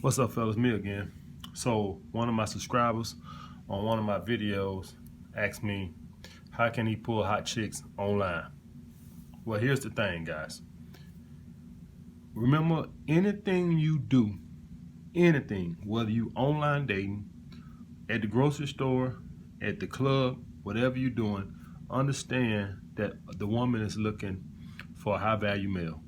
What's up, fellas? Me again. So, one of my subscribers on one of my videos asked me, how can he pull hot chicks online? Well, here's the thing, guys. Remember, anything you do, anything, whether you online dating, at the grocery store, at the club, whatever you're doing, understand that the woman is looking for a high value male.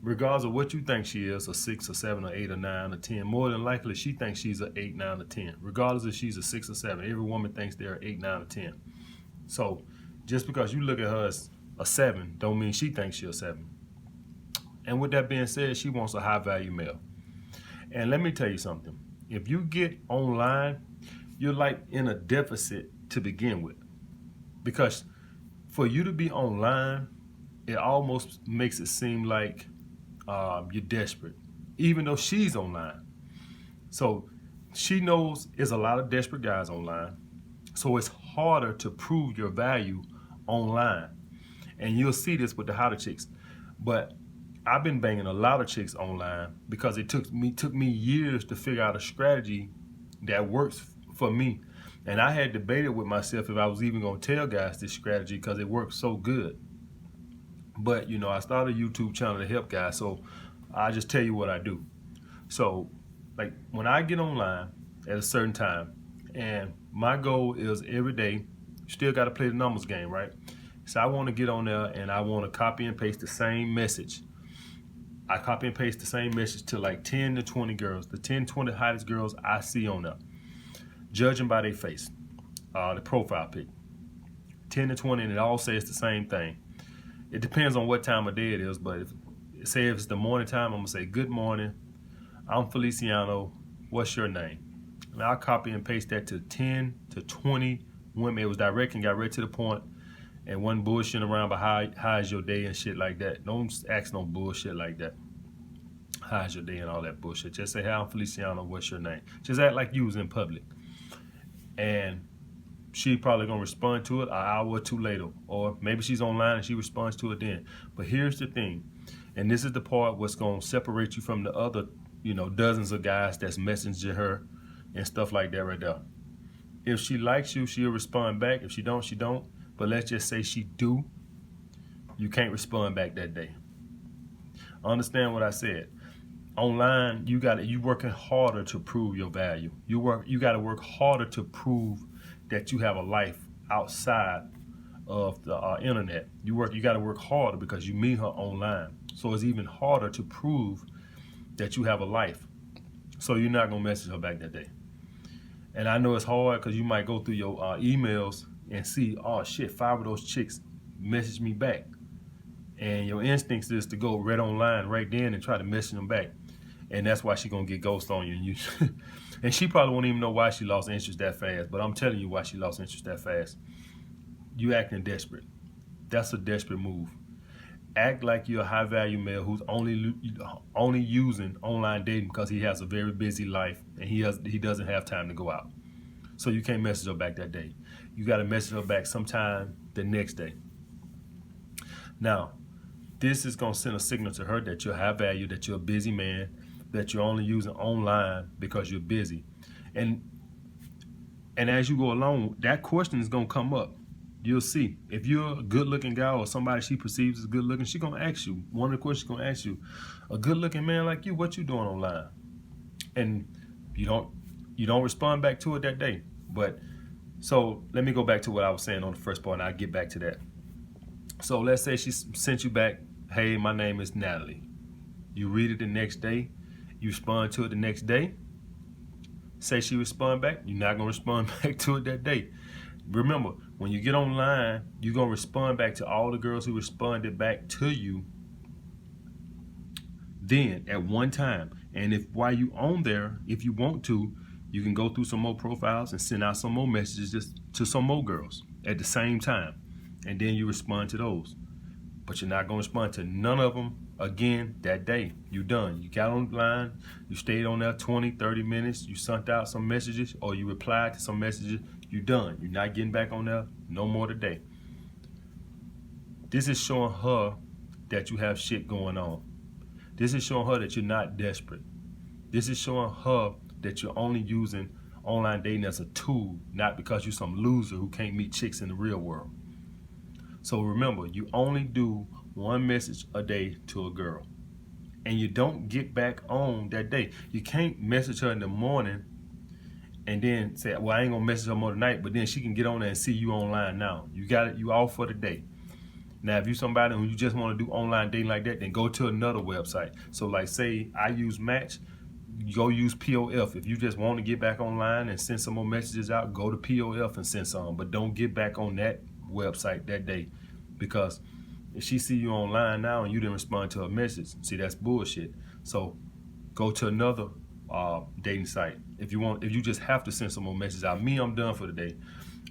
Regardless of what you think she is, a 6 or 7 or 8 or 9 or 10, more than likely she thinks she's a 8, 9 or 10. Regardless if she's a 6 or 7, every woman thinks they're 8, 9 or 10. So just because you look at her as a 7 don't mean she thinks she's a 7. And with that being said, she wants a high value male. And let me tell you something. If you get online, you're like in a deficit to begin with. Because for you to be online, it almost makes it seem like you're desperate, even though she's online. So she knows there's a lot of desperate guys online. So it's harder to prove your value online. And you'll see this with the hotter chicks. But I've been banging a lot of chicks online because it took me years to figure out a strategy that works for me. And I had debated with myself if I was even going to tell guys this strategy because it works so good. But I started a YouTube channel to help guys, so I just tell you what I do. So, like when I get online at a certain time, and my goal is every day, still got to play the numbers game, right? So I want to get on there and I want to copy and paste the same message. I copy and paste the same message to like 10 to 20 girls, the 10, 20 hottest girls I see on there, judging by their face, the profile pic. 10 to 20, and it all says the same thing. It depends on what time of day it is, but if it's the morning time, I'm gonna say, good morning, I'm Feliciano, what's your name? And I'll copy and paste that to 10 to 20 women. It was direct and got right to the point and wasn't bullshitting around about how's your day and shit like that. Don't ask no bullshit like that. How's your day and all that bullshit. Just say, hey, I'm Feliciano, what's your name? Just act like you was in public. And she probably gonna respond to it an hour or two later, or maybe she's online and she responds to it then. But here's the thing, and this is the part what's gonna separate you from the other, dozens of guys that's messaging her and stuff like that right there. If she likes you, she'll respond back. If she don't, she don't. But let's just say she do, you can't respond back that day. Understand what I said? Online, you working harder to prove your value. You got to work harder to prove that you have a life outside of the internet. You got to work harder because you meet her online. So it's even harder to prove that you have a life. So you're not gonna message her back that day. And I know it's hard because you might go through your emails and see, oh shit, 5 of those chicks message me back. And your instincts is to go right online right then and try to message them back. And that's why she's gonna get ghost on you. And she probably won't even know why she lost interest that fast. But I'm telling you why she lost interest that fast. You acting desperate. That's a desperate move. Act like you're a high value male who's only using online dating because he has a very busy life and he doesn't have time to go out. So you can't message her back that day. You got to message her back sometime the next day. Now, this is gonna send a signal to her that you're high value, that you're a busy man, that you're only using online because you're busy. And as you go along, that question is gonna come up. You'll see. If you're a good looking guy or somebody she perceives as good looking, she's gonna ask you. One of the questions she's gonna ask you, a good looking man like you, what you doing online? And you don't respond back to it that day. But so let me go back to what I was saying on the first part and I'll get back to that. So let's say she sent you back, hey, my name is Natalie. You read it the next day, you respond to it the next day. Say she respond back, you're not gonna respond back to it that day. Remember, when you get online, you're gonna respond back to all the girls who responded back to you then at one time. And if while you on there, if you want to, you can go through some more profiles and send out some more messages just to some more girls at the same time. And then you respond to those. But you're not gonna respond to none of them again that day. You done. You got online, you stayed on there 20, 30 minutes, you sent out some messages or you replied to some messages, you done. You're not getting back on there no more today. This is showing her that you have shit going on. This is showing her that you're not desperate. This is showing her that you're only using online dating as a tool, not because you're some loser who can't meet chicks in the real world. So remember, you only do one message a day to a girl, and you don't get back on that day. You can't message her in the morning and then say, well, I ain't gonna message her more tonight, but then she can get on there and see you online now. You got it, you off for the day. Now, if you somebody who you just want to do online dating like that, then go to another website. So like say I use Match, go use POF. If you just want to get back online and send some more messages out, go to POF and send some, but don't get back on that website that day, because if she see you online now and you didn't respond to her message, see, that's bullshit. So go to another dating site. If you just have to send some more messages out. Me, I'm done for the day.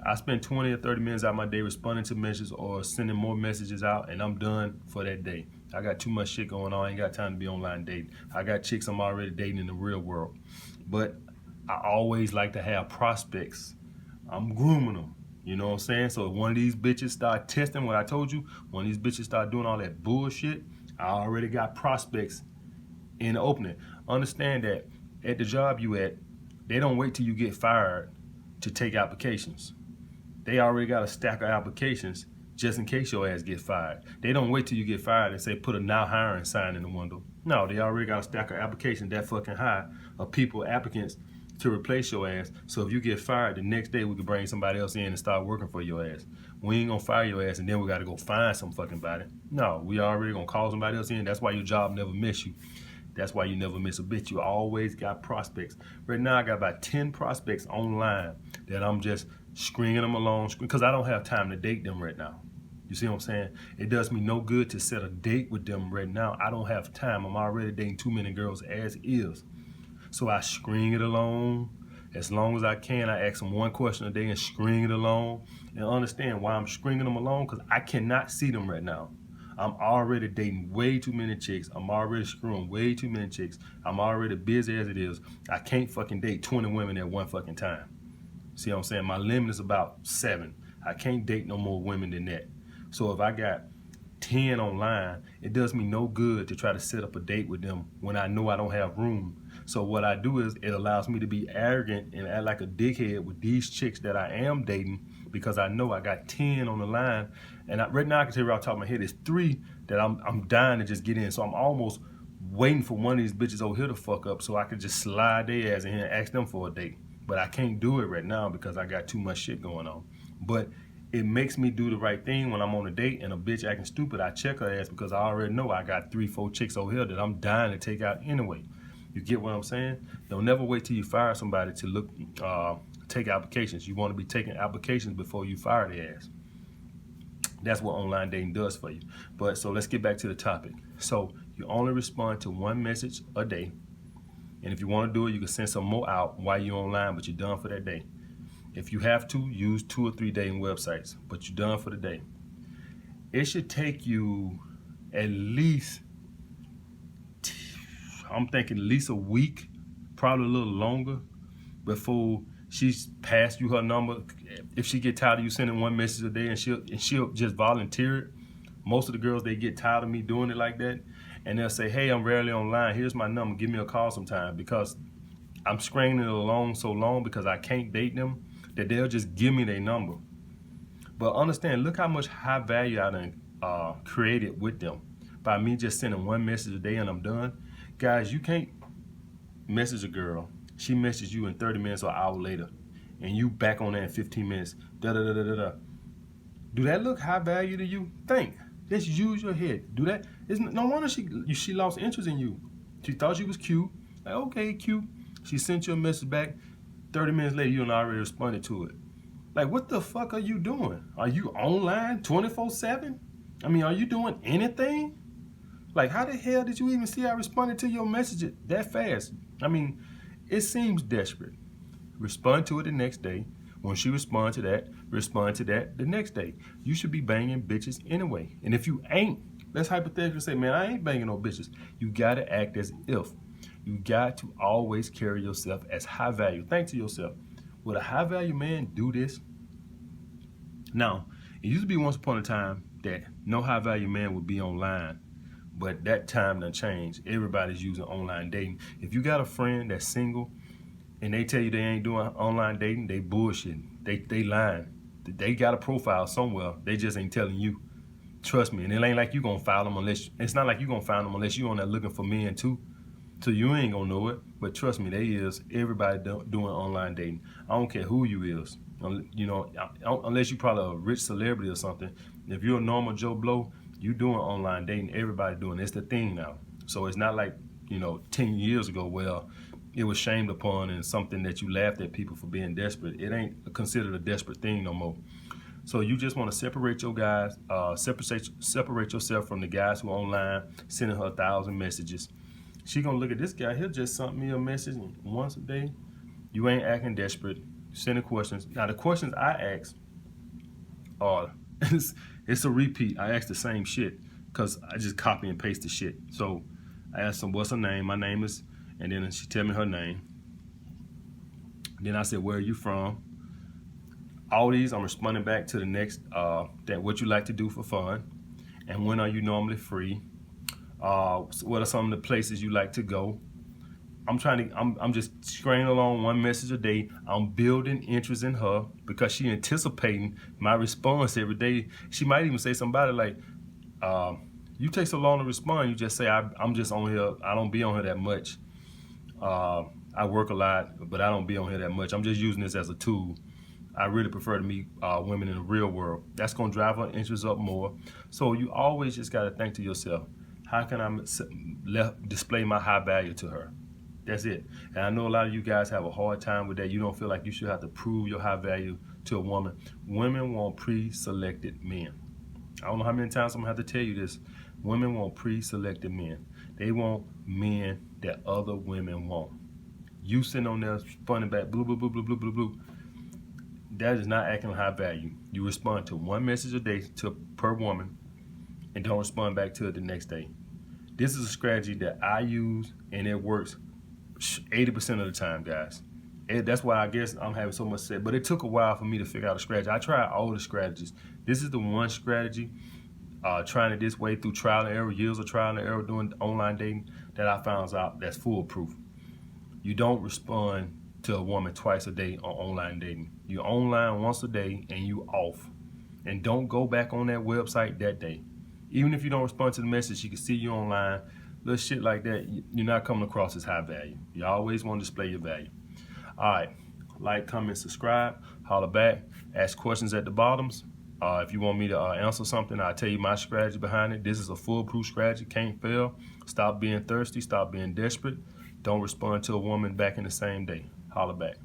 I spend 20 or 30 minutes out of my day responding to messages or sending more messages out, and I'm done for that day. I got too much shit going on. I ain't got time to be online dating. I got chicks I'm already dating in the real world. But I always like to have prospects. I'm grooming them. You know what I'm saying? So if one of these bitches start testing what I told you, one of these bitches start doing all that bullshit, I already got prospects in the opening. Understand that at the job you at, they don't wait till you get fired to take applications. They already got a stack of applications just in case your ass get fired. They don't wait till you get fired and say put a now hiring sign in the window. No, they already got a stack of applications that fucking high of people, applicants to replace your ass. So if you get fired, the next day we can bring somebody else in and start working for your ass. We ain't gonna fire your ass and then we gotta go find some fucking body. No, we already gonna call somebody else in. That's why your job never miss you. That's why you never miss a bitch. You always got prospects. Right now I got about 10 prospects online that I'm just stringing them along because I don't have time to date them right now. You see what I'm saying? It does me no good to set a date with them right now. I don't have time. I'm already dating too many girls as is. So I string it along as long as I can. I ask them one question a day and string it along, and understand why I'm stringing them along, because I cannot see them right now. I'm already dating way too many chicks. I'm already screwing way too many chicks. I'm already busy as it is. I can't fucking date 20 women at one fucking time. See what I'm saying? My limit is about 7. I can't date no more women than that. So if I got 10 online, it does me no good to try to set up a date with them when I know I don't have room. So what I do is it allows me to be arrogant and act like a dickhead with these chicks that I am dating, because I know I got 10 on the line. And right now I can tell you right off the top of my head, it's 3 that I'm dying to just get in. So I'm almost waiting for one of these bitches over here to fuck up so I can just slide their ass in here and ask them for a date. But I can't do it right now because I got too much shit going on. But it makes me do the right thing when I'm on a date and a bitch acting stupid. I check her ass because I already know I got 3-4 chicks over here that I'm dying to take out anyway. You get what I'm saying? Don't never wait till you fire somebody to look take applications. You want to be taking applications before you fire their ass. That's what online dating does for you. But so let's get back to the topic. So you only respond to one message a day. And if you want to do it, you can send some more out while you're online, but you're done for that day. If you have to, use 2 or 3 dating websites, but you're done for the day. It should take you at least, I'm thinking at least a week, probably a little longer, before she's passed you her number. If she get tired of you sending one message a day and she'll just volunteer it. Most of the girls, they get tired of me doing it like that, and they'll say, hey, I'm rarely online. Here's my number. Give me a call sometime, because I'm stringing it along so long because I can't date them that they'll just give me their number. But understand, look how much high value I done created with them by me just sending one message a day and I'm done. Guys, you can't message a girl. She messages you in 30 minutes or an hour later, and you back on that in 15 minutes. Da-da-da-da-da-da. Do that look high value to you? Think. Just use your head. Do that. It's no wonder she lost interest in you. She thought you was cute. Like, okay, cute. She sent you a message back. 30 minutes later, you done already responded to it. Like, what the fuck are you doing? Are you online 24/7? I mean, are you doing anything? Like, how the hell did you even see I responded to your message that fast? I mean, it seems desperate. Respond to it the next day. When she responds to that, respond to that the next day. You should be banging bitches anyway. And if you ain't, let's hypothetically say, man, I ain't banging no bitches. You gotta act as if. You got to always carry yourself as high value. Think to yourself, would a high value man do this? Now, it used to be once upon a time that no high value man would be online But that time done changed. Everybody's using online dating. If you got a friend that's single and they tell you they ain't doing online dating, they bullshitting. They lying. They got a profile somewhere. They just ain't telling you. Trust me. And it ain't like you gonna file them unless, it's not like you gonna find them unless you on there looking for men too. So you ain't gonna know it. But trust me, they is. Everybody doing online dating. I don't care who you is. You know, unless you probably a rich celebrity or something. If you're a normal Joe Blow, you doing online dating. Everybody doing it. It's the thing now. So it's not like, 10 years ago, well, it was shamed upon and something that you laughed at people for being desperate. It ain't considered a desperate thing no more. So you just want to separate your guys, separate yourself from the guys who are online, sending her 1,000 messages. She gonna look at this guy. He'll just send me a message once a day. You ain't acting desperate. Sending questions. Now the questions I ask are it's a repeat. I ask the same shit because I just copy and paste the shit. So I asked them, what's her name? My name is, and then she tell me her name. Then I said, where are you from? All these I'm responding back to the next, that what you like to do for fun, and when are you normally free? What are some of the places you like to go? I'm just scrolling along one message a day. I'm building interest in her because she anticipating my response every day. She might even say somebody like, you take so long to respond. You just say, I'm just on here. I don't be on here that much. I work a lot, but I don't be on here that much. I'm just using this as a tool. I really prefer to meet women in the real world. That's gonna drive her interest up more. So you always just gotta think to yourself, how can I display my high value to her? That's it. And I know a lot of you guys have a hard time with that. You don't feel like you should have to prove your high value to a woman. Women want pre-selected men. I don't know how many times I'm gonna have to tell you this. Women want pre-selected men. They want men that other women want. You sitting on there responding back, blue, blue, blue, blue, blue, blue, blue. That is not acting high value. You respond to one message a day per woman and don't respond back to it the next day. This is a strategy that I use and it works 80% of the time, guys. And that's why I guess I'm having so much success. But it took a while for me to figure out a strategy. I tried all the strategies. This is the one strategy, trying it this way through trial and error, years of trial and error doing online dating, that I found out that's foolproof. You don't respond to a woman twice a day on online dating. You online once a day and you off. And don't go back on that website that day. Even if you don't respond to the message, she can see you online. Little shit like that, you're not coming across as high value. You always want to display your value. All right, like, comment, subscribe, holler back, ask questions at the bottoms. If you want me to answer something, I'll tell you my strategy behind it. This is a foolproof strategy, can't fail. Stop being thirsty, stop being desperate. Don't respond to a woman back in the same day. Holler back.